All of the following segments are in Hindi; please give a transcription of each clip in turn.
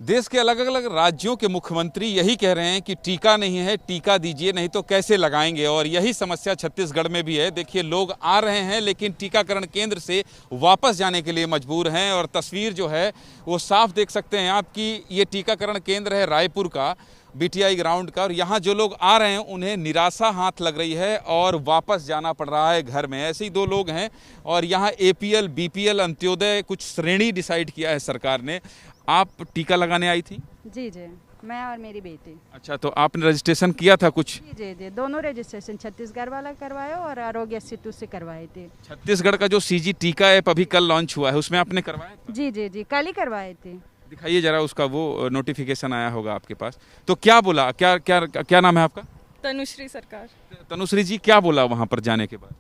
देश के अलग अलग राज्यों के मुख्यमंत्री यही कह रहे हैं कि टीका नहीं है, टीका दीजिए, नहीं तो कैसे लगाएंगे। और यही समस्या छत्तीसगढ़ में भी है। देखिए, लोग आ रहे हैं लेकिन टीकाकरण केंद्र से वापस जाने के लिए मजबूर हैं। और तस्वीर जो है वो साफ देख सकते हैं आप कि ये टीकाकरण केंद्र है रायपुर का, बीटीआई ग्राउंड का। और यहाँ जो लोग आ रहे हैं उन्हें निराशा हाथ लग रही है और वापस जाना पड़ रहा है घर में। ऐसे ही दो लोग हैं। और यहाँ एपीएल, बीपीएल, अंत्योदय कुछ श्रेणी डिसाइड किया है सरकार ने। आप टीका लगाने आई थी? जी जी, मैं और मेरी बेटी। अच्छा, तो आपने रजिस्ट्रेशन किया था कुछ? जी जी जी, दोनों रजिस्ट्रेशन छत्तीसगढ़ वाला करवाए और आरोग्य सेतु से करवाए थे। छत्तीसगढ़ का जो सीजी टीका ऐप अभी कल लॉन्च हुआ है उसमें आपने करवाया था? जी जी जी, कल ही करवाए थे। दिखाइए जरा, उसका वो नोटिफिकेशन आया होगा आपके पास। तो क्या बोला, क्या क्या क्या नाम है आपका? तनुश्री सरकार। तनुश्री जी, क्या बोला वहां पर जाने के बाद?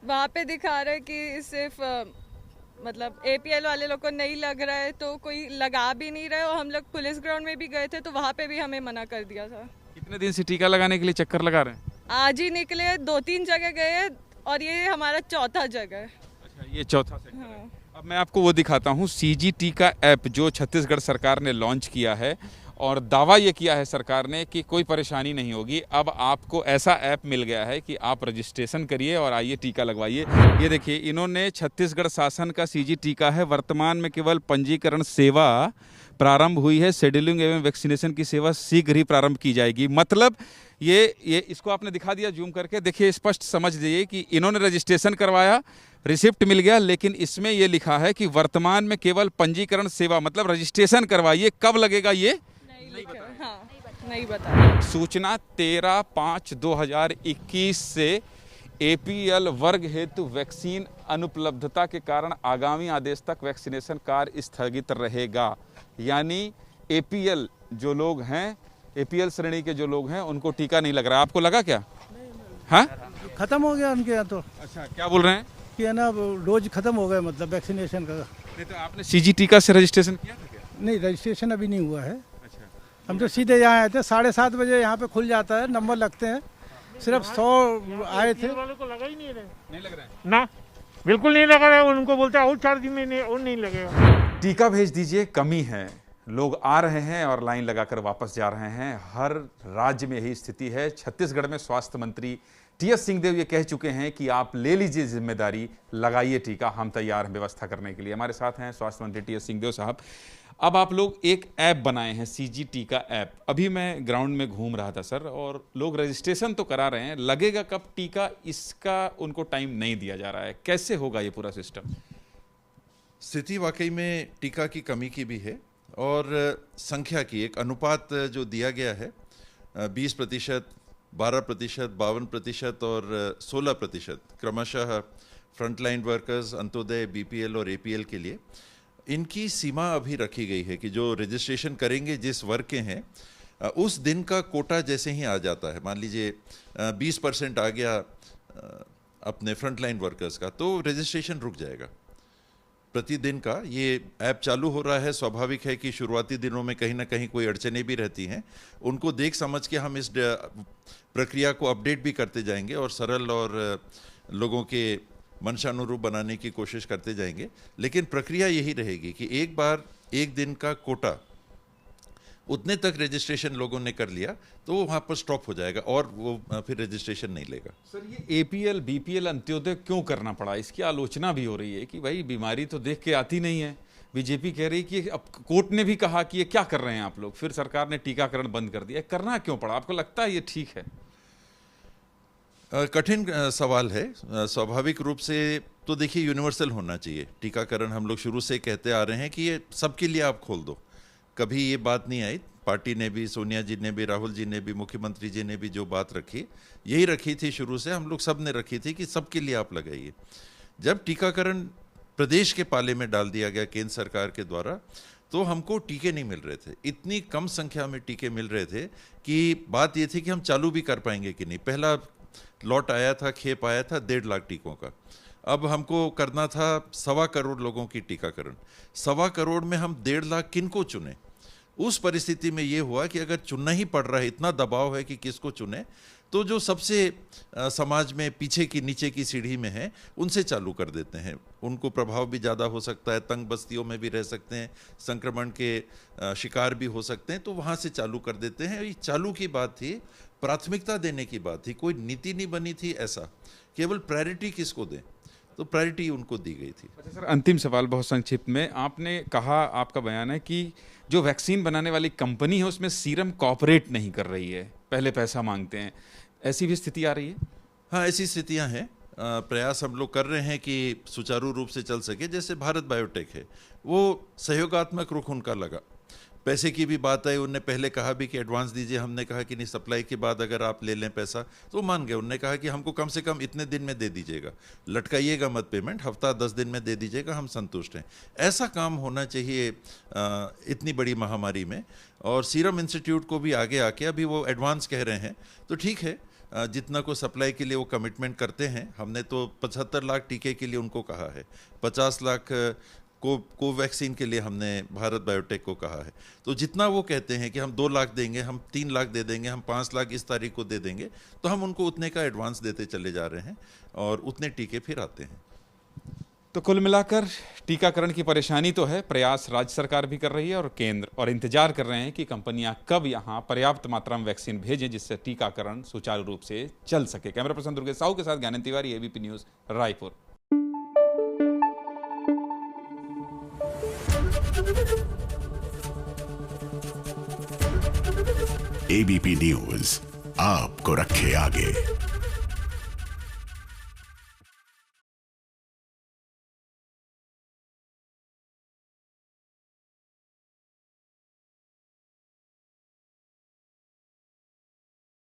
वहाँ पे दिखा रहा है कि सिर्फ मतलब एपीएल वाले लोग को नहीं लग रहा है, तो कोई लगा भी नहीं रहा है। और हम लोग पुलिस ग्राउंड में भी गए थे तो वहाँ पे भी हमें मना कर दिया था। कितने दिन से टीका लगाने के लिए चक्कर लगा रहे हैं? आज ही निकले, 2-3 जगह गए और ये हमारा चौथा जगह है। अच्छा, ये चौथा सेक्टर है। हाँ। अब मैं आपको वो दिखाता हूँ, सीजी टीका ऐप जो छत्तीसगढ़ सरकार ने लॉन्च किया है। और दावा ये किया है सरकार ने कि कोई परेशानी नहीं होगी। अब आपको ऐसा ऐप मिल गया है कि आप रजिस्ट्रेशन करिए और आइए टीका लगवाइए। ये देखिए, इन्होंने छत्तीसगढ़ शासन का सीजी टीका है। वर्तमान में केवल पंजीकरण सेवा प्रारंभ हुई है। शेड्यूलिंग एवं वैक्सीनेशन की सेवा शीघ्र ही प्रारंभ की जाएगी। मतलब ये इसको आपने दिखा दिया जूम करके। देखिए, स्पष्ट समझ लीजिए कि इन्होंने रजिस्ट्रेशन करवाया, रिसिप्ट मिल गया, लेकिन इसमें ये लिखा है कि वर्तमान में केवल पंजीकरण सेवा, मतलब रजिस्ट्रेशन करवाइए। कब लगेगा ये नहीं बता। सूचना 13/5/2021 से एपीएल वर्ग हेतु वैक्सीन अनुपलब्धता के कारण आगामी आदेश तक वैक्सीनेशन कार्य स्थगित रहेगा। यानी एपीएल जो लोग हैं, एपीएल श्रेणी के जो लोग हैं, उनको टीका नहीं लग रहा। आपको लगा क्या? हाँ, खत्म हो गया उनके यहाँ तो। अच्छा, क्या बोल रहे हैं कि है ना, डोज खत्म हो गया, मतलब वैक्सीनेशन का। नहीं तो आपने सीजी टीका से रजिस्ट्रेशन किया था क्या? नहीं, रजिस्ट्रेशन अभी नहीं हुआ है। अच्छा, हम तो सीधे यहाँ आए थे। 7:30 बजे यहाँ पे खुल जाता है, नंबर लगते हैं। सिर्फ 100 आए थे। वालों को लगा ही नहीं रहे नहीं लग रहा है ना, बिल्कुल नहीं लगा रहा है। उनको बोलते हैं और 4 दिन में नहीं, और नहीं लगेगा। टीका भेज दीजिए, कमी है। लोग आ रहे हैं और लाइन लगाकर वापस जा रहे हैं। हर राज्य में यही स्थिति है। छत्तीसगढ़ में स्वास्थ्य मंत्री टीएस सिंहदेव ये कह चुके हैं कि आप ले लीजिए जिम्मेदारी, लगाइए टीका, हम तैयार हैं व्यवस्था करने के लिए। हमारे साथ हैं स्वास्थ्य मंत्री टीएस सिंहदेव साहब। अब आप लोग एक ऐप बनाए हैं, सीजी टीका ऐप। अभी मैं ग्राउंड में घूम रहा था सर, और लोग रजिस्ट्रेशन तो करा रहे हैं, लगेगा कब टीका, इसका उनको टाइम नहीं दिया जा रहा है। कैसे होगा ये पूरा सिस्टम? स्थिति वाकई में टीका की कमी की भी है और संख्या की एक अनुपात जो दिया गया है, 20%, 12%, 52% और 16% क्रमशः फ्रंटलाइन वर्कर्स, अंत्योदय, बीपीएल और एपीएल के लिए इनकी सीमा अभी रखी गई है कि जो रजिस्ट्रेशन करेंगे जिस वर्ग के हैं, उस दिन का कोटा जैसे ही आ जाता है, मान लीजिए 20% आ गया अपने फ्रंटलाइन वर्कर्स का, तो रजिस्ट्रेशन रुक जाएगा प्रतिदिन का। ये ऐप चालू हो रहा है, स्वाभाविक है कि शुरुआती दिनों में कहीं ना कहीं कोई अड़चनें भी रहती हैं। उनको देख समझ के हम इस प्रक्रिया को अपडेट भी करते जाएंगे और सरल और लोगों के मंशानुरूप बनाने की कोशिश करते जाएंगे। लेकिन प्रक्रिया यही रहेगी कि एक बार एक दिन का कोटा, उतने तक रजिस्ट्रेशन लोगों ने कर लिया तो वो वहाँ पर स्टॉप हो जाएगा और वो फिर रजिस्ट्रेशन नहीं लेगा। सर, ये एपीएल, बीपीएल, अंत्योदय क्यों करना पड़ा? इसकी आलोचना भी हो रही है कि भाई बीमारी तो देख के आती नहीं है। बीजेपी कह रही कि अब कोर्ट ने भी कहा कि ये क्या कर रहे हैं आप लोग, फिर सरकार ने टीकाकरण बंद कर दिया। करना क्यों पड़ा? आपको लगता है ये ठीक है? कठिन सवाल है। स्वाभाविक रूप से तो देखिए, यूनिवर्सल होना चाहिए टीकाकरण। हम लोग शुरू से कहते आ रहे हैं कि ये सबके लिए आप खोल दो। कभी ये बात नहीं आई, पार्टी ने भी, सोनिया जी ने भी, राहुल जी ने भी, मुख्यमंत्री जी ने भी जो बात रखी, यही रखी थी शुरू से, हम लोग सब ने रखी थी कि सबके लिए आप लगाइए। जब टीकाकरण प्रदेश के पाले में डाल दिया गया केंद्र सरकार के द्वारा, तो हमको टीके नहीं मिल रहे थे। इतनी कम संख्या में टीके मिल रहे थे कि बात ये थी कि हम चालू भी कर पाएंगे कि नहीं। पहला लॉट आया था, खेप आया था 1.5 लाख टीकों का। अब हमको करना था 1.25 करोड़ लोगों की टीकाकरण। 1.25 करोड़ में हम 1.5 लाख किनको चुने? उस परिस्थिति में ये हुआ कि अगर चुनना ही पड़ रहा है, इतना दबाव है कि किसको चुने, तो जो सबसे समाज में पीछे की नीचे की सीढ़ी में है उनसे चालू कर देते हैं। उनको प्रभाव भी ज़्यादा हो सकता है, तंग बस्तियों में भी रह सकते हैं, संक्रमण के शिकार भी हो सकते हैं, तो वहाँ से चालू कर देते हैं। ये चालू की बात थी, प्राथमिकता देने की बात थी, कोई नीति नहीं बनी थी ऐसा, केवल प्रायोरिटी किसको दें, तो प्रायोरिटी उनको दी गई थी। अच्छा सर, अंतिम सवाल बहुत संक्षिप्त में, आपने कहा, आपका बयान है कि जो वैक्सीन बनाने वाली कंपनी है उसमें सीरम कॉपरेट नहीं कर रही है, पहले पैसा मांगते हैं, ऐसी भी स्थिति आ रही है? हाँ, ऐसी स्थितियां हैं। प्रयास हम लोग कर रहे हैं कि सुचारू रूप से चल सके। जैसे भारत बायोटेक है, वो सहयोगात्मक रुख उनका लगा, पैसे की भी बात आई, उनने पहले कहा भी कि एडवांस दीजिए, हमने कहा कि नहीं, सप्लाई के बाद अगर आप ले लें पैसा, तो मान गए। उन्होंने कहा कि हमको कम से कम इतने दिन में दे दीजिएगा, लटकाइएगा मत पेमेंट, हफ्ता 10 दिन में दे दीजिएगा, हम संतुष्ट हैं। ऐसा काम होना चाहिए इतनी बड़ी महामारी में। और सीरम इंस्टीट्यूट को भी आगे आके, अभी वो एडवांस कह रहे हैं तो ठीक है, जितना को सप्लाई के लिए वो कमिटमेंट करते हैं। हमने तो 75 लाख टीके के लिए उनको कहा है, 50 लाख कोवैक्सीन के लिए हमने भारत बायोटेक को कहा है। तो जितना वो कहते हैं कि हम 2 लाख देंगे, हम 3 लाख दे देंगे, हम 5 लाख इस तारीख को दे देंगे, तो हम उनको उतने का एडवांस देते चले जा रहे हैं और उतने टीके फिर आते हैं। तो कुल मिलाकर टीकाकरण की परेशानी तो है, प्रयास राज्य सरकार भी कर रही है और केंद्र, और इंतजार कर रहे हैं कि कंपनियां कब यहां पर्याप्त मात्रा में वैक्सीन भेजें जिससे टीकाकरण सुचारू रूप से चल सके। कैमरा पर्सन दुर्गेश साहू के साथ Gyanand Tiwari, ABP news, Raipur. ABP news आपको रखे आगे।